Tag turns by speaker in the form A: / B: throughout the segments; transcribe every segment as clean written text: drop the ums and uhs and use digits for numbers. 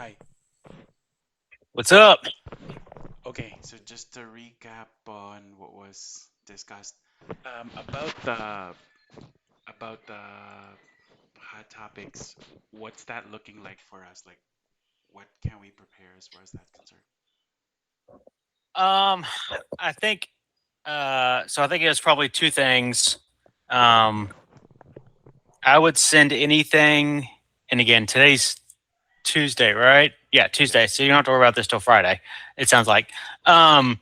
A: Hi.
B: What's up?
A: Okay, so just to recap on what was discussed about the hot topics, what's that looking like for us? Like, what can we prepare as far as that's concerned?
B: Um, I think so I think it was probably two things. Um, I would send anything, and again, today's Tuesday, right? Yeah,
A: Yep.
B: Tuesday. So you don't have to worry about this till Friday. It sounds like. Um,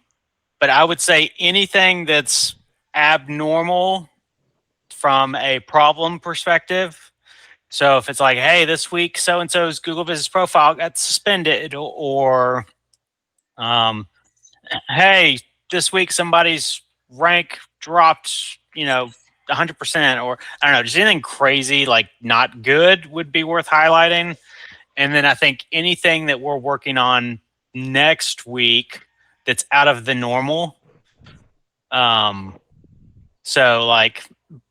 B: but I would say anything that's abnormal from a problem perspective. So if it's like, hey, this week so and so's Google Business Profile got suspended, or um, hey, this week somebody's rank dropped, 100%, or I don't know, just anything crazy, like not good would be worth highlighting. And then I think anything that we're working on next week that's out of the normal. Um, so like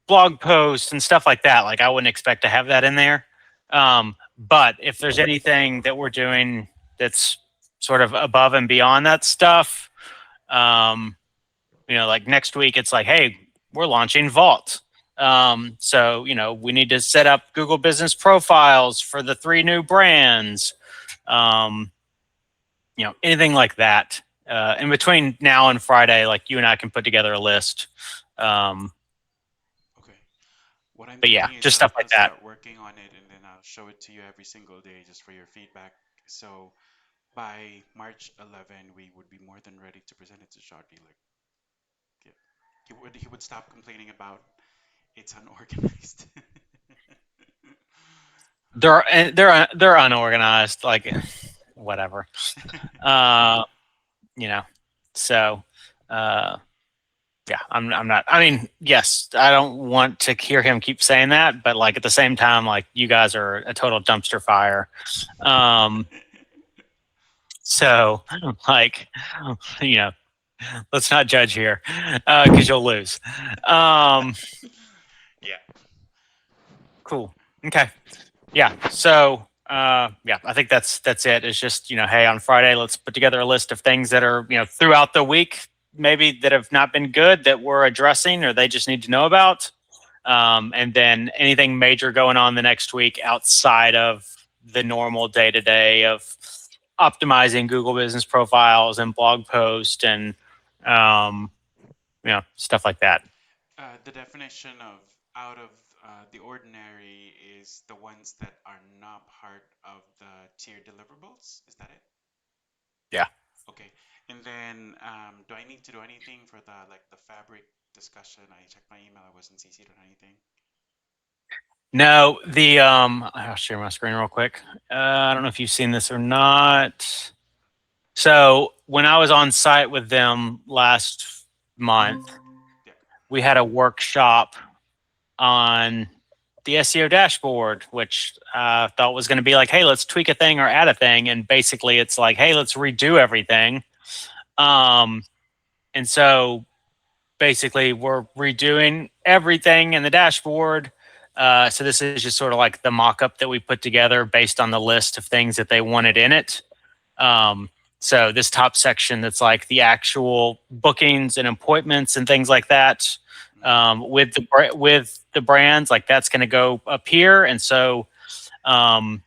B: blog posts and stuff like that, like I wouldn't expect to have that in there. But if there's anything that we're doing that's sort of above and beyond that stuff, um, like next week, it's like, hey, we're launching Vault. So, we need to set up Google Business Profiles for the three new brands. Um, anything like that. In between now and Friday, like you and I can put together a list. Um,
A: Okay. What I'm
B: but yeah,
A: thinking is
B: just stuff like
A: I'll
B: that.
A: start working on it and then I'll show it to you every single day just for your feedback. So by March 11, we would be more than ready to present it to Shardy. Like, yeah, he would stop complaining about it's unorganized.
B: They're unorganized, like whatever. Uh, you know, so uh, yeah, I'm not. I mean, yes, I don't want to hear him keep saying that, but like at the same time, like you guys are a total dumpster fire. Um, so like, you know, let's not judge here because you'll lose. Um,
A: Yeah.
B: cool. Okay. Yeah. So yeah, I think that's it. It's just hey, on Friday, let's put together a list of things that are throughout the week, maybe that have not been good that we're addressing or they just need to know about. And then anything major going on the next week outside of the normal day to day of optimizing Google Business Profiles and blog posts and um, stuff like that.
A: The definition of out of the ordinary is the ones that are not part of the tier deliverables. Is that it?
B: Yeah.
A: Okay. And then, do I need to do anything for the fabric discussion? I checked my email. I wasn't CC'd on anything.
B: No, the I'll share my screen real quick. I don't know if you've seen this or not. So when I was on site with them last month,
A: Yeah.
B: we had a workshop on the SEO dashboard, which I thought was going to be like, hey, let's tweak a thing or add a thing. And basically, it's like, hey, let's redo everything. Um, and so basically, we're redoing everything in the dashboard. So this is just sort of like the mock-up that we put together based on the list of things that they wanted in it. Um, so this top section that's like the actual bookings and appointments and things like that
A: Mm.
B: with the brands, like that's going to go up here. And so um,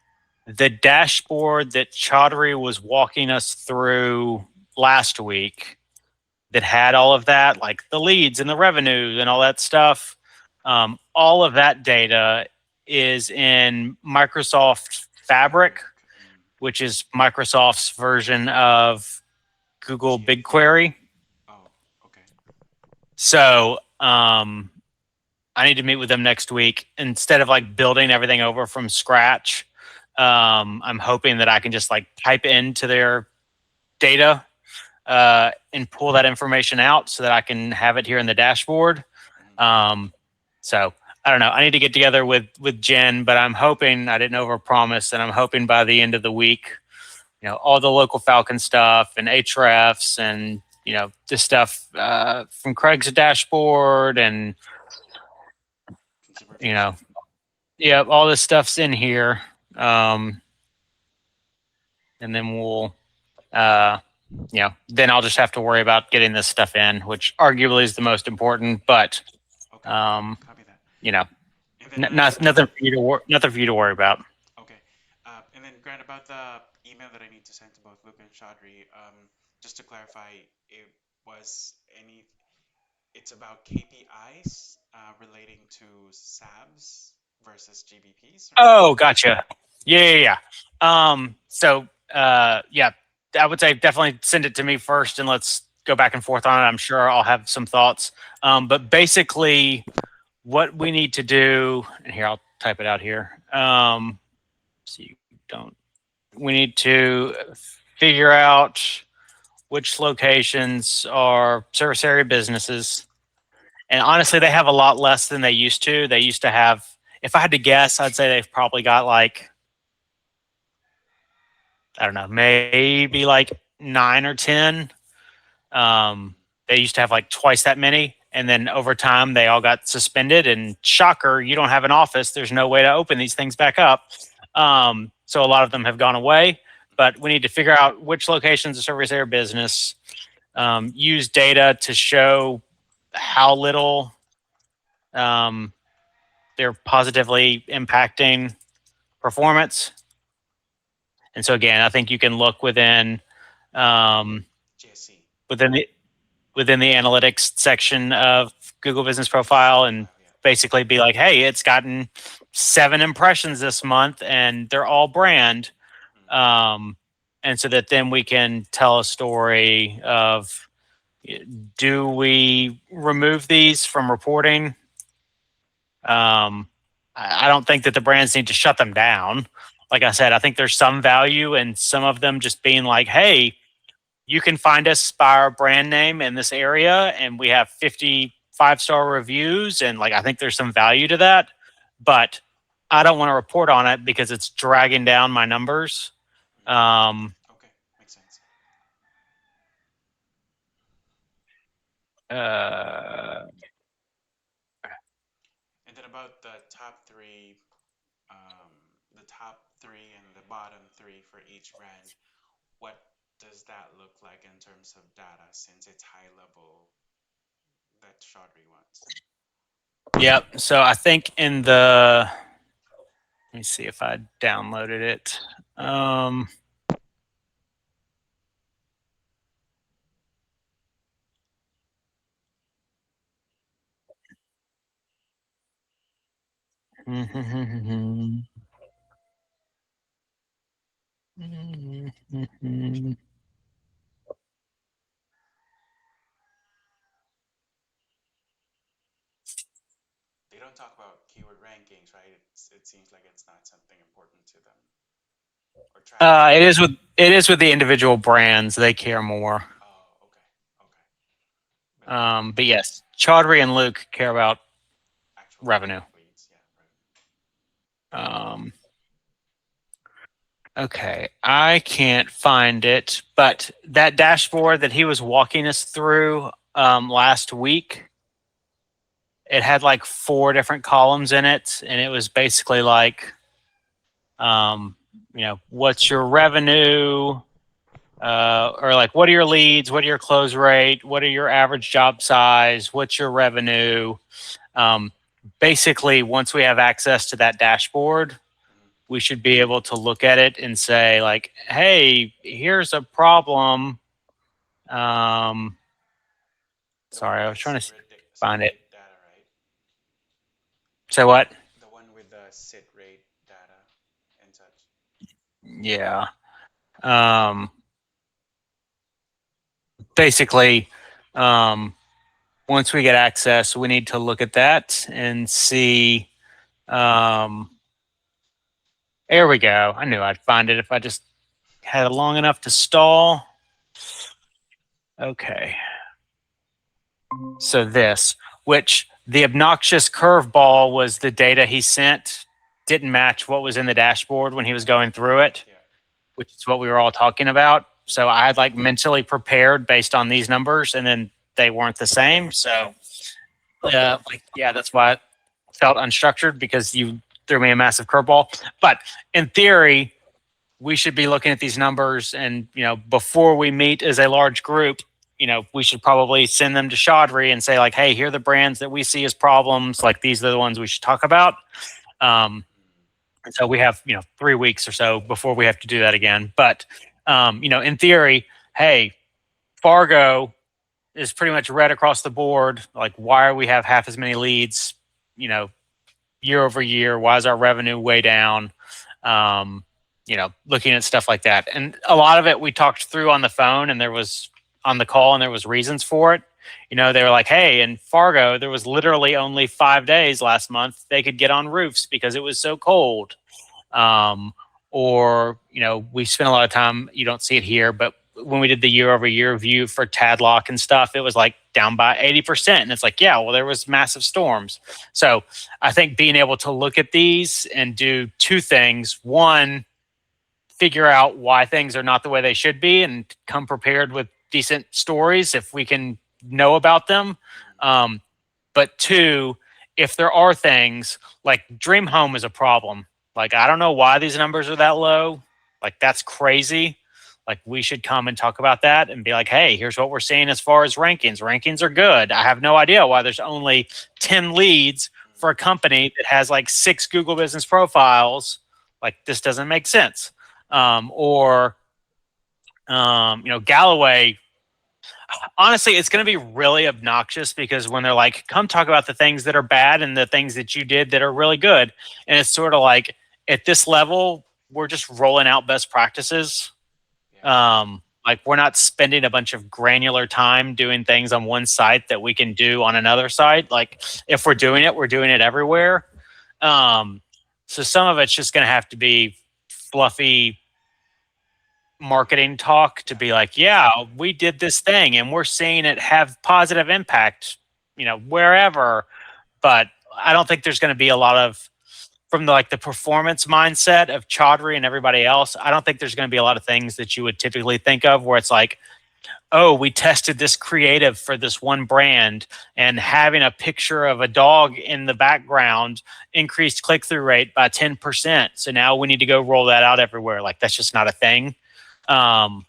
B: the dashboard that Chaudhary was walking us through last week that had all of that, like the leads and the revenue and all that stuff, all of that data is in Microsoft Fabric,
A: Fabric. Mm.
B: which is Microsoft's version of Google
A: GA4.
B: BigQuery.
A: Oh, okay.
B: So I need to meet with them next week. Instead of like building everything over from scratch, I'm hoping that I can just like type into their data and pull that information out so that I can have it here in the dashboard.
A: Mm.
B: Um, so I don't know. I need to get together with Jen, but I'm hoping I didn't overpromise, and I'm hoping by the end of the week, all the local Falcon stuff and Hrefs and this stuff from Craig's dashboard and
A: Consumer
B: you know
A: facing.
B: yeah, all this stuff's in here. Um, and then we'll, then I'll just have to worry about getting this stuff in, which arguably is the most important. But
A: Okay. Copy that.
B: you know,
A: And then
B: nothing for you to nothing for you to worry about.
A: okay. And then Grant, about the email that I need to send to both Luca and Chaudhry, just to clarify, it was any it's about KPIs relating to SABs versus GBPs, or?
B: Oh, gotcha. Yeah. So, yeah, I would say definitely send it to me first, and let's go back and forth on it. I'm sure I'll have some thoughts. But basically, what we need to do, and here I'll type it out here. So you don't. We need to figure out which locations are service area businesses. And honestly, they have a lot less than they used to. They used to have, if I had to guess, I'd say they've probably got like, I don't know, maybe like 9 or 10. They used to have like twice that many. And then over time, they all got suspended. And shocker, you don't have an office. There's no way to open these things back up. So a lot of them have gone away. But we need to figure out which locations of service area business, use data to show how little they're positively impacting performance. And so again, I think you can look within
A: GSC.
B: within the analytics section of Google Business Profile and basically be like, hey, it's gotten 7 impressions this month and they're all brand. And so that then we can tell a story of, do we remove these from reporting? I don't think that the brands need to shut them down. Like I said, I think there's some value in some of them just being like, hey, you can find us by our brand name in this area, and we have 50 5-star reviews. And like, I think there's some value to that, but I don't want to report on it because it's dragging down my numbers.
A: Okay, makes sense. And then about the top three and the bottom three for each brand, what does that look like in terms of data, since it's high level that Chaudhry wants?
B: Yep. So I think in the, let me see if I downloaded it.
A: They don't talk about keyword rankings, right? It seems like it's not something important to them. Or traffic.
B: It is with the individual brands. They care more.
A: Oh, okay.
B: But yes, Chaudhry and Luke care about
A: Actual
B: revenue.
A: leads, yeah, right.
B: Okay, I can't find it, but that dashboard that he was walking us through last week, it had like 4 different columns in it, and it was basically like, what's your revenue, or like, what are your leads, what are your close rate, what are your average job size, what's your revenue. Basically, once we have access to that dashboard, we should be able to look at it and say like, hey, here's a problem. Sorry, I was trying to find it.
A: Data, right?
B: Say what?
A: The one with the sit rate data and such.
B: Yeah. Basically, once we get access, we need to look at that and see. There we go. I knew I'd find it if I just had it long enough to stall. Okay. So this, which the obnoxious curveball was the data he sent didn't match what was in the dashboard when he was going through it, which is what we were all talking about. So I had like mentally prepared based on these numbers, and then they weren't the same. So, that's why it felt unstructured, because you threw me a massive curveball. But in theory, we should be looking at these numbers, and before we meet as a large group, we should probably send them to Chaudhry and say like, hey, here are the brands that we see as problems. Like these are the ones we should talk about. And so we have 3 weeks or so before we have to do that again. But in theory, hey, Fargo is pretty much red across the board. Like, why are we have half as many leads? Year over year, why is our revenue way down? Looking at stuff like that. And a lot of it we talked through on the phone, and there was on the call, and there was reasons for it. They were like, hey, in Fargo, there was literally only 5 days last month they could get on roofs because it was so cold. Or, we spent a lot of time, you don't see it here, but when we did the year over year view for Tadlock and stuff, it was like down by 80%. And it's like, yeah, well, there was massive storms. So I think being able to look at these and do two things. One, figure out why things are not the way they should be and come prepared with decent stories if we can know about them. But two, if there are things like Dream Home is a problem. Like, I don't know why these numbers are that low. Like, that's crazy. Like, we should come and talk about that and be like, hey, here's what we're seeing as far as rankings. Rankings are good. I have no idea why there's only 10 leads for a company that has like 6 Google business profiles. Like, this doesn't make sense. Galloway, honestly, it's going to be really obnoxious because when they're like, come talk about the things that are bad and the things that you did that are really good. And it's sort of like, at this level, we're just rolling out best practices. Like, we're not spending a bunch of granular time doing things on one site that we can do on another site. Like, if we're doing it everywhere. So some of it's just going to have to be fluffy marketing talk to be like, yeah, we did this thing and we're seeing it have positive impact, wherever. But I don't think there's going to be a lot of, from the performance mindset of Chaudhry and everybody else, I don't think there's going to be a lot of things that you would typically think of where it's like, oh, we tested this creative for this one brand, and having a picture of a dog in the background increased click-through rate by 10%. So now we need to go roll that out everywhere. Like, that's just not a thing. On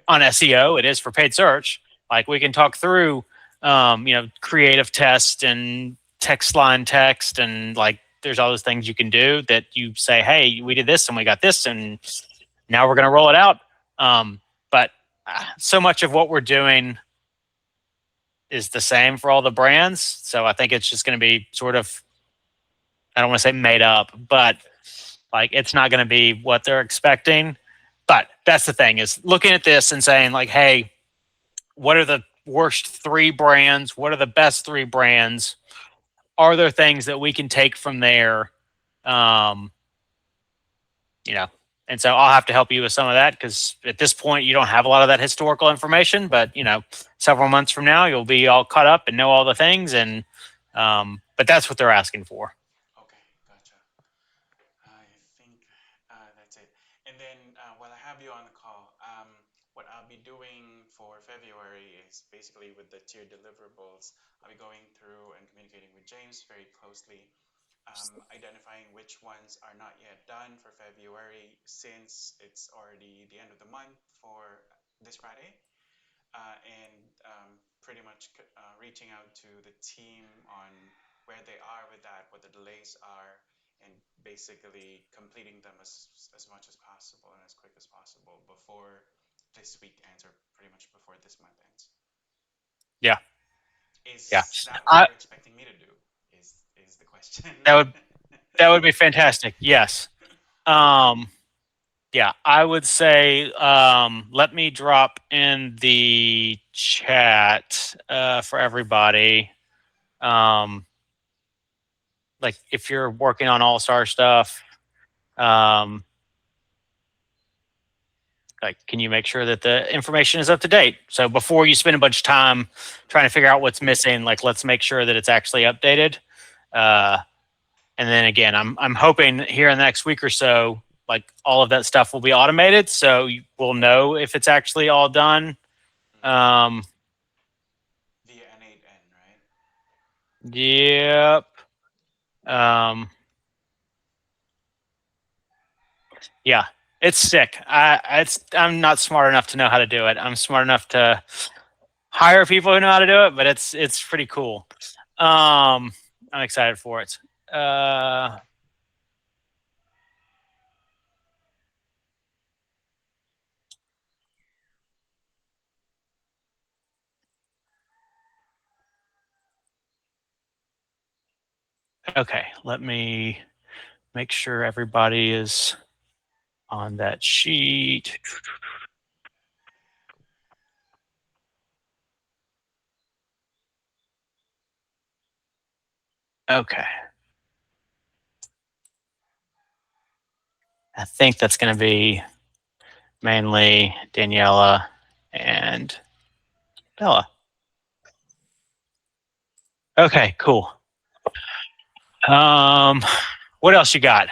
B: SEO, it is for paid search. Like, we can talk through, creative test and text line text, and like, there's all those things you can do that you say, hey, we did this and we got this, and now we're going to roll it out. But so much of what we're doing is the same for all the brands. So I think it's just going to be sort of, I don't want to say made up, but like, it's not going to be what they're expecting. But that's the thing, is looking at this and saying like, hey, what are the worst 3 brands? What are the best 3 brands? Are there things that we can take from there? And so I'll have to help you with some of that, because at this point you don't have a lot of that historical information, but several months from now you'll be all caught up and know all the things. And but that's what they're asking for.
A: Okay, gotcha. I think that's it. And then while I have you on the call, what I'll be doing for February is basically with the tier deliverables, I'll be going through and communicating with James very closely, identifying which ones are not yet done for February, since it's already the end of the month for this Friday, and pretty much reaching out to the team on where they are with that, what the delays are, and basically completing them as much as possible and as quick as possible before this week ends, or pretty much before this month ends.
B: Yeah. Yeah.
A: Is that what you're expecting me to do? Is the question.
B: That would be fantastic. Yes. Yeah, I would say, let me drop in the chat for everybody. Like, if you're working on All-Star stuff, like, can you make sure that the information is up to date? So before you spend a bunch of time trying to figure out what's missing, like, let's make sure that it's actually updated. And then again, I'm hoping here in the next week or so, like, all of that stuff will be automated, so we'll know if it's actually all done.
A: Via N8N, right?
B: Yep. Yeah. It's sick. I'm not smart enough to know how to do it. I'm smart enough to hire people who know how to do it, but it's pretty cool. I'm excited for it. Okay, let me make sure everybody is on that sheet. Okay. I think that's going to be mainly Daniela and Bella. Okay, cool. What else you got?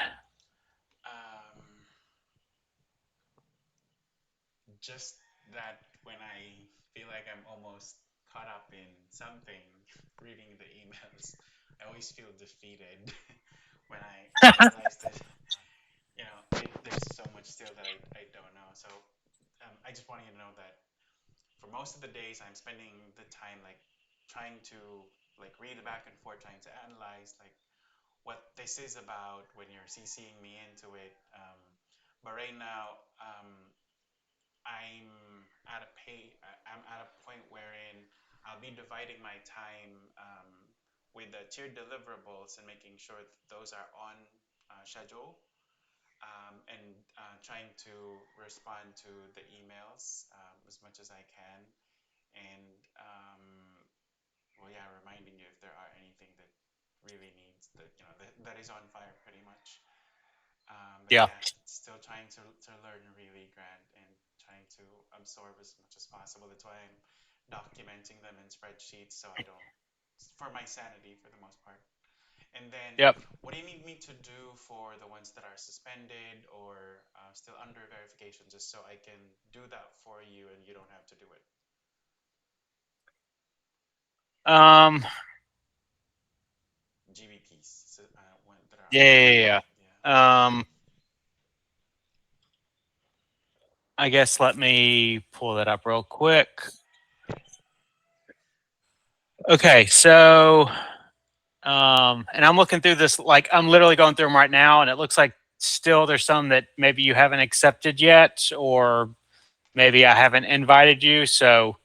A: Um, just that when I feel like I'm almost caught up in something, reading the emails, I always feel defeated when I realize that there's so much still that I don't know. So I just want you to know that for most of the days I'm spending the time like trying to like read the back and forth, trying to analyze like what this is about when you're CCing me into it. But right now, I'm I'm at a point wherein I'll be dividing my time with the tiered deliverables and making sure that those are on schedule, and trying to respond to the emails as much as I can, and well, yeah, reminding you if there are anything that really needs that is on fire pretty much. But
B: Yeah.
A: yeah, still trying to learn really, Grant, and trying to absorb as much as possible. That's why I'm documenting them in spreadsheets so I don't, for my sanity for the most part. And then,
B: Yep.
A: what do you need me to do for the ones that are suspended or still under verification, just so I can do that for you and you don't have to do it?
B: Um,
A: GVPs, so, when, that are
B: yeah,
A: under
B: yeah,
A: verification.
B: yeah,
A: Yeah.
B: yeah. I guess let me pull that up real quick. Okay, so and I'm looking through this like I'm literally going through them right now, and it looks like still there's some that maybe you haven't accepted yet, or maybe I haven't invited you. So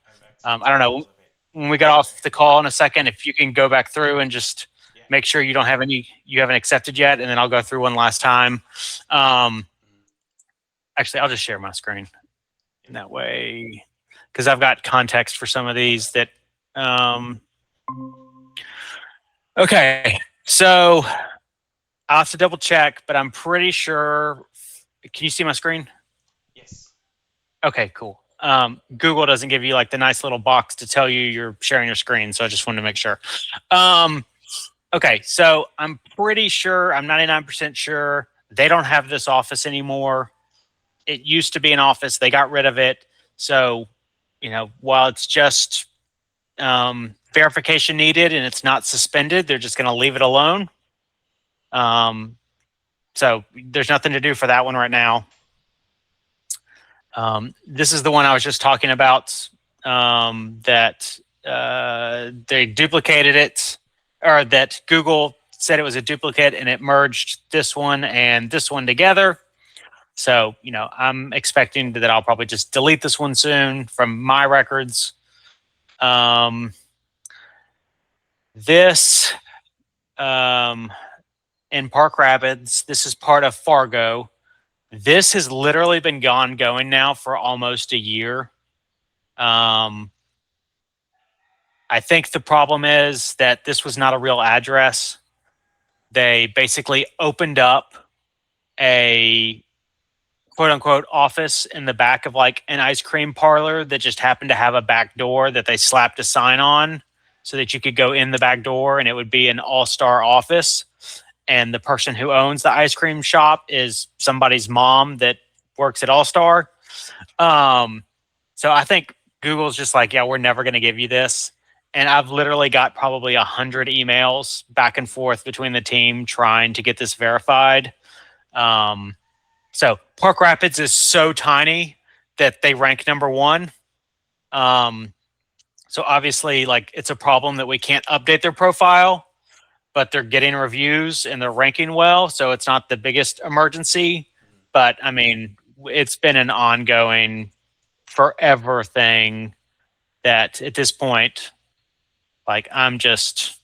A: I've
B: I don't
A: accepted
B: know.
A: all of it.
B: When we got off the call in a second, if you can go back through and just
A: Yeah.
B: make sure you don't have any you haven't accepted yet, and then I'll go through one last time. Um,
A: Mhm.
B: Actually, I'll just share my screen
A: Yeah.
B: that way because I've got context for some of these that. Um, okay, so I'll have to double check, but I'm pretty sure. Can you see my screen?
A: Yes.
B: Okay, cool. Google doesn't give you like the nice little box to tell you you're sharing your screen, so I just wanted to make sure. Um, okay, so I'm pretty sure, I'm 99% sure they don't have this office anymore. It used to be an office, they got rid of it. So, while it's just verification needed and it's not suspended, they're just going to leave it alone. Um, so there's nothing to do for that one right now. This is the one I was just talking about, that they duplicated it, or that Google said it was a duplicate and it merged this one and this one together. So, I'm expecting that I'll probably just delete this one soon from my records. This in Park Rapids, this is part of Fargo. This has literally been going now for almost a year. I think the problem is that this was not a real address. They basically opened up a quote unquote office in the back of like an ice cream parlor that just happened to have a back door that they slapped a sign on so that you could go in the back door and it would be an all-star office. And the person who owns the ice cream shop is somebody's mom that works at All Star. So I think Google's just like, yeah, we're never going to give you this. And I've literally got probably 100 emails back and forth between the team trying to get this verified. Um, So Park Rapids is so tiny that they rank number one. Um, so obviously, like it's a problem that we can't update their profile, but they're getting reviews and they're ranking well. So it's not the biggest emergency. But I mean, it's been an ongoing, forever thing that at this point, like I'm just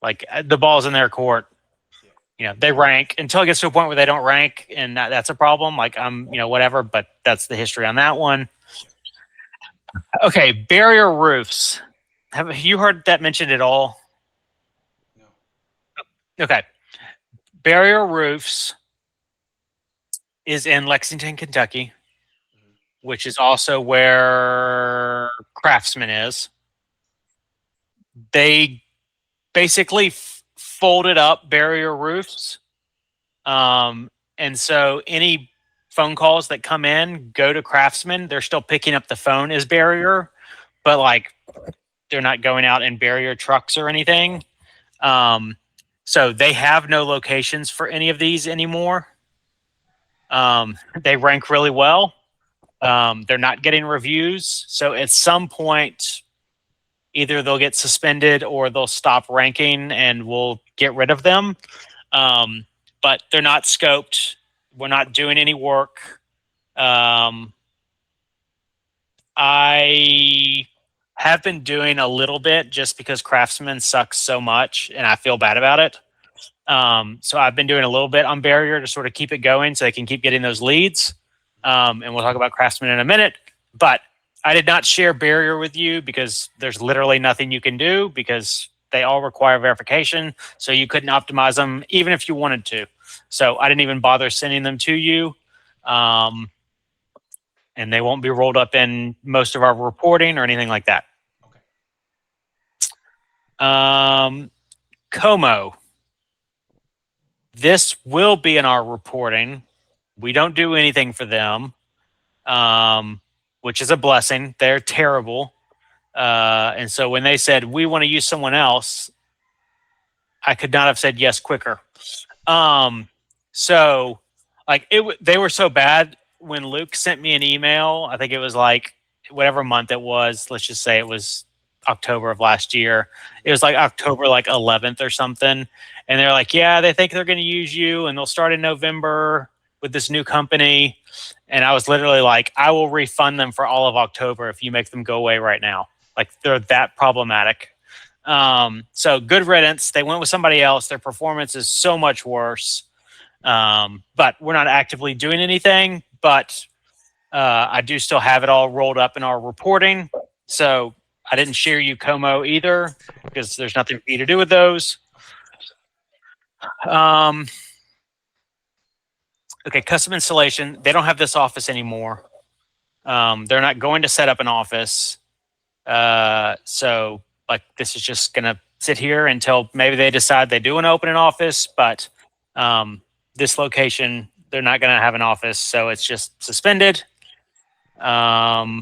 B: like the ball's in their court.
A: Yeah.
B: You know, they rank until it gets to a point where they don't rank, and that's a problem. Like I'm, whatever. But that's the history on that one. Okay, barrier roofs. Have you heard that mentioned at all?
A: No.
B: Okay, barrier roofs is in Lexington, Kentucky,
A: Mhm.
B: which is also where Craftsman is. They basically folded up barrier roofs. And so any phone calls that come in go to Craftsman. They're still picking up the phone as barrier, but like they're not going out in barrier trucks or anything. So they have no locations for any of these anymore. They rank really well. They're not getting reviews. So at some point, either they'll get suspended or they'll stop ranking and we'll get rid of them. But they're not scoped. We're not doing any work. I have been doing a little bit just because Craftsman sucks so much and I feel bad about it. So I've been doing a little bit on barrier to sort of keep it going so they can keep getting those leads. And we'll talk about Craftsman in a minute. But I did not share barrier with you because there's literally nothing you can do because they all require verification. So you couldn't optimize them even if you wanted to. So I didn't even bother sending them to you. And they won't be rolled up in most of our reporting or anything like that.
A: Okay.
B: Como. This will be in our reporting. We don't do anything for them, which is a blessing. They're terrible. And so when they said, we want to use someone else, I could not have said yes quicker. So like they were so bad when Luke sent me an email, I think it was like whatever month it was, let's just say it was October of last year. It was like October like 11th or something. And they're like, yeah, they think they're going to use you and they'll start in November with this new company. And I was literally like, I will refund them for all of October if you make them go away right now. Like they're that problematic. So good riddance. They went with somebody else. Their performance is so much worse. But we're not actively doing anything, but I do still have it all rolled up in our reporting. So I didn't share you Como either because there's nothing for you to do with those. Okay, custom installation. They don't have this office anymore. They're not going to set up an office. So like this is just going to sit here until maybe they decide they do want to open an office. But this location, they're not going to have an office. So it's just suspended. They're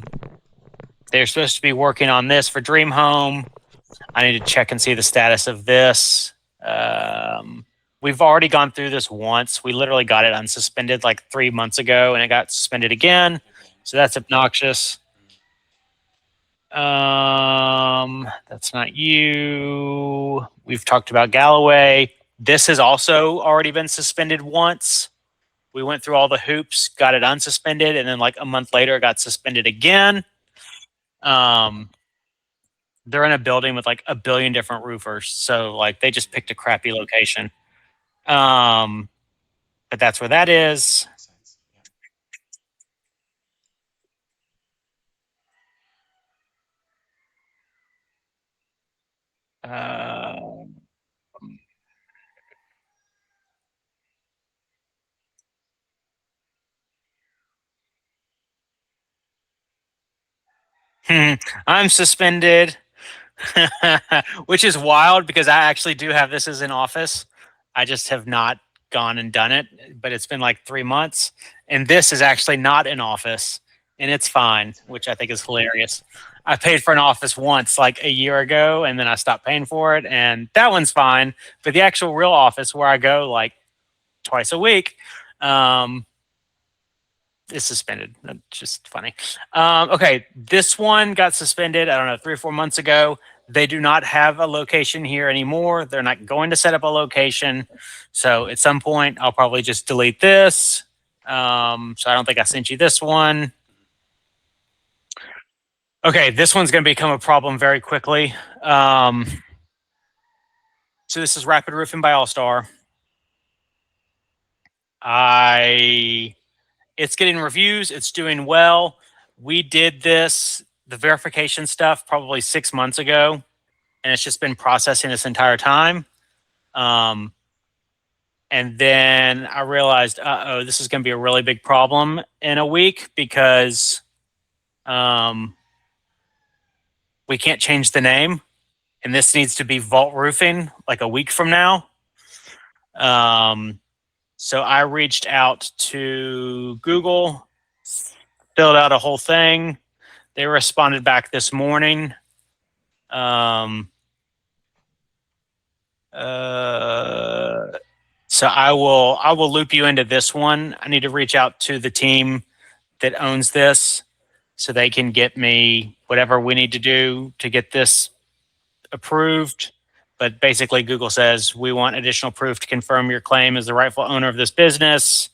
B: supposed to be working on this for Dream Home. I need to check and see the status of this. We've already gone through this once. We literally got it unsuspended like 3 months ago and it got suspended again. So that's obnoxious. That's not you. We've talked about Galloway. This has also already been suspended once. We went through all the hoops, got it unsuspended, and then like a month later it got suspended again. They're in a building with like a billion different roofers. So like they just picked a crappy location. But that's where that is.
A: Makes sense.
B: I'm suspended, which is wild because I actually do have this as an office. I just have not gone and done it, but it's been like 3 months. And this is actually not an office and it's fine, which I think is hilarious. I paid for an office once like a year ago and then I stopped paying for it and that one's fine. But the actual real office where I go like twice a week, Um, it's suspended. That's just funny. Okay, this one got suspended, I don't know, 3 or 4 months ago. They do not have a location here anymore. They're not going to set up a location. So at some point, I'll probably just delete this. So I don't think I sent you this one. Okay, this one's going to become a problem very quickly. So this is Rapid Roofing by All Star. It's getting reviews. It's doing well. We did the verification stuff, probably 6 months ago, and it's just been processing this entire time. Um, and then I realized, this is going to be a really big problem in a week because we can't change the name, and this needs to be Vault Roofing like a week from now. So I reached out to Google, filled out a whole thing. They responded back this morning. So I will loop you into this one. I need to reach out to the team that owns this so they can get me whatever we need to do to get this approved. But basically, Google says we want additional proof to confirm your claim as the rightful owner of this business.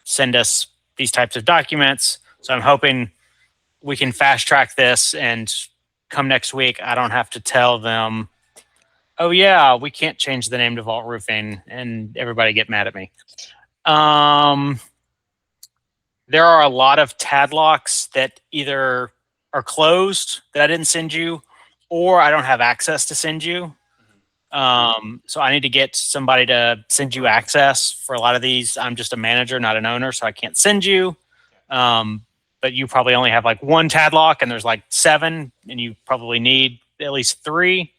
B: Send us these types of documents. So I'm hoping we can fast track this, and come next week, I don't have to tell them, oh yeah, we can't change the name to Vault Roofing, and everybody get mad at me. There are a lot of Tadlocks that either are closed that I didn't send you, or I don't have access to send you. So I need to get somebody to send you access for a lot of these. I'm just a manager, not an owner, so I can't send you. But you probably only have like one Tadlock, and there's like 7, and you probably need at least 3.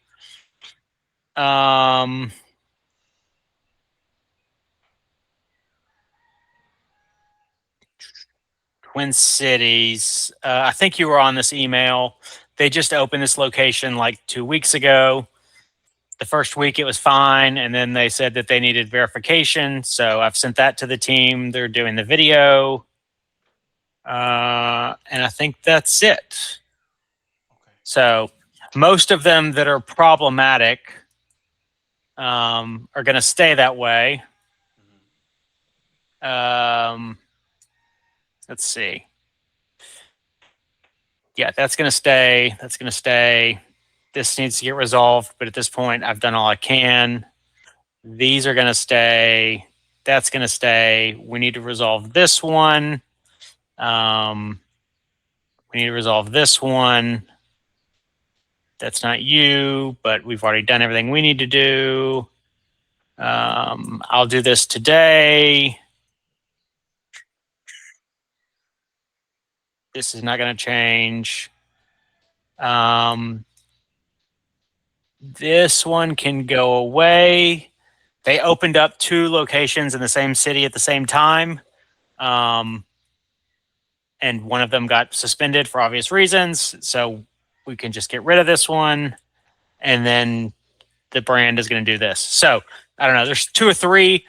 B: Twin Cities. I think you were on this email. They just opened this location like 2 weeks ago. The first week it was fine, and then they said that they needed verification. So I've sent that to the team. They're doing the video. And I think that's it.
A: Okay.
B: So most of them that are problematic are going to stay that way. Let's see. Yeah, that's going to stay. That's going to stay. This needs to get resolved, but at this point, I've done all I can. These are going to stay. That's going to stay. We need to resolve this one. We need to resolve this one. That's not you, but we've already done everything we need to do. I'll do this today. This is not going to change. This one can go away. They opened up 2 locations in the same city at the same time. And one of them got suspended for obvious reasons. So we can just get rid of this one. And then the brand is going to do this. So I don't know. There's 2 or 3.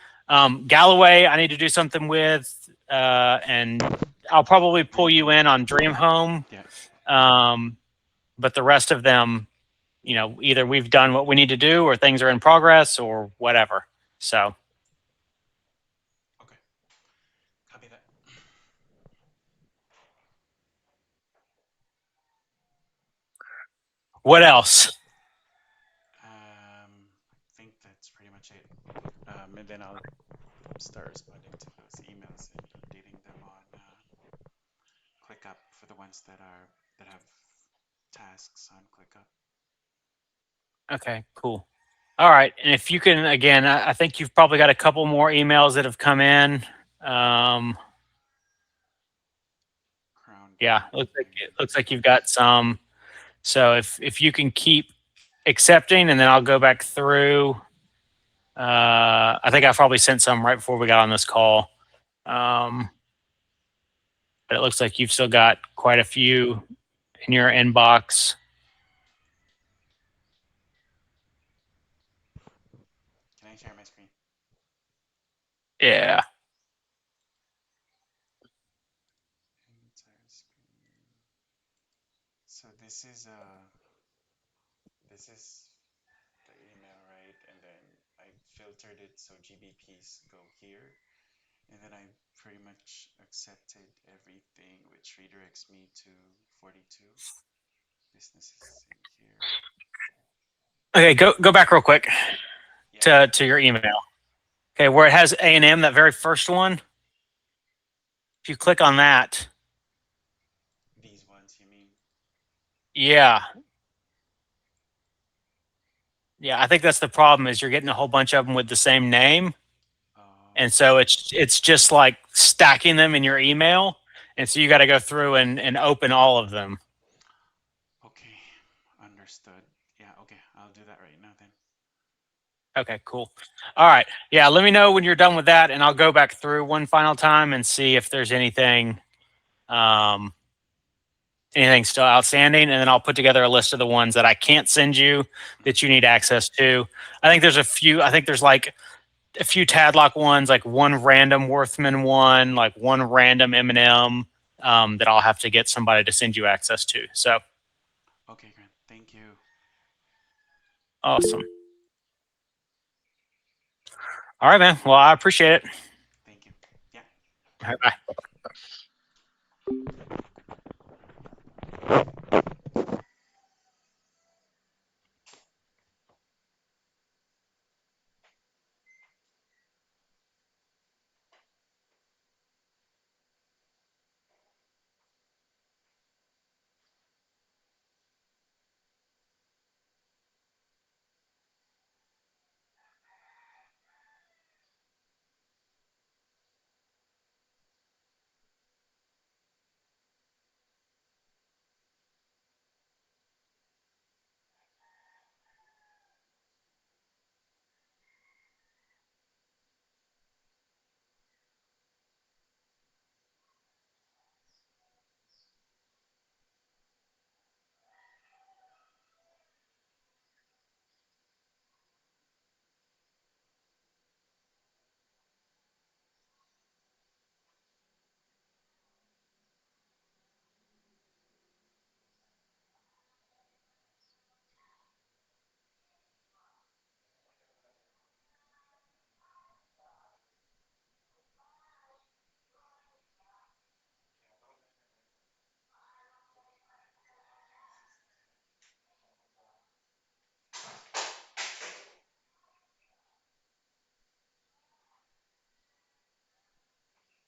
B: Galloway, I need to do something with. And I'll probably pull you in on Dream Home.
A: Yeah.
B: But the rest of them, either we've done what we need to do, or things are in progress, or whatever. So
A: Okay. Copy that.
B: what else?
A: I think that's pretty much it. And then I'll start responding to those emails and updating them on ClickUp for the ones that have tasks on ClickUp.
B: Okay, cool. All right. And if you can, again, I think you've probably got a couple more emails that have come in. Yeah, it looks like you've got some. So if you can keep accepting, and then I'll go back through. I think I probably sent some right before we got on this call. But it looks like you've still got quite a few in your inbox.
A: Can I share my screen?
B: Yeah.
A: this is this is the email, right? And then I filtered it so GBPs go here, and then I pretty much accepted everything, which redirects me to 42 businesses in here.
B: Okay, go back real quick
A: Yeah,
B: to your email. Okay, where it has A&M, that very first one. If you click on that,
A: these ones you mean?
B: yeah, yeah, I think that's the problem is you're getting a whole bunch of them with the same name, and so it's just like stacking them in your email, and so you got to go through and open all of them.
A: Okay, understood. Yeah, okay, I'll do that right now then.
B: Okay, cool. All right, yeah, let me know when you're done with that, and I'll go back through one final time and see if there's um, anything still outstanding, and then I'll put together a list of the ones that I can't send you that you need access to. I think there's a few. I think there's like a few Tadlock ones, like one random Worthman one, like one random M&M that I'll have to get somebody to send you access to. So
A: Okay, Grant, thank you.
B: awesome. All right, man. Well, I appreciate it.
A: Thank you. Yeah.
B: All right, bye.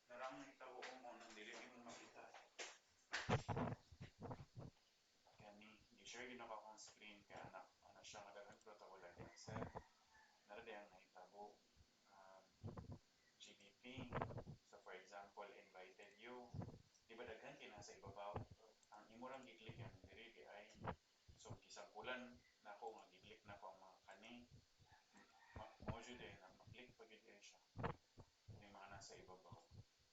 A: Narang nahitabo mo nang dili mo makita. Kani, i-share yun ako akong screen kaya anak siya nagagano pero wala din sa narade ang nahitabo. GBP. So for example, invited you. Di ba daghan kay nasa ibabaw? Ang imo lang i-click yan diri di ay. So gisampulan na ako nga i-click na ko ang mga kani. Mo jud na ma-click pa gid siya. Yung mga nasa ibabaw.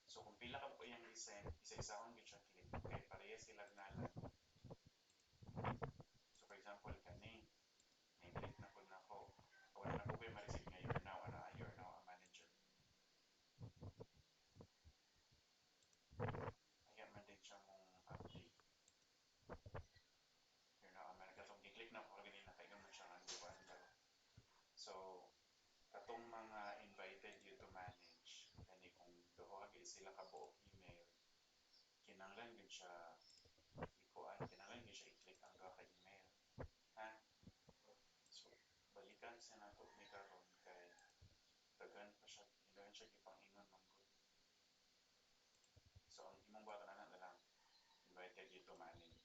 A: So kung pila ka po yung isend, isa-isahon gid siya click. Kay parehas sila nalan. So for example, kani, may-click na po na ako. Wala na po kayo ma-receive nga you're now a manager. Kaya man din siya mong update. You're now a manager. Katong i-click na ako ganyan na kainom na siya nga buwan daw. So, katong mga invited you to manage, kani kung duha gid sila ka buok email, kinahanglan gid siya ikuan, kinahanglan gid siya i-click ang duha ka email. Ha? So, balikan sa nato ni karon kay daghan pa siya, daghan siya gipangingon manggod. So, ang imong buhaton ana na lang invited you to manage.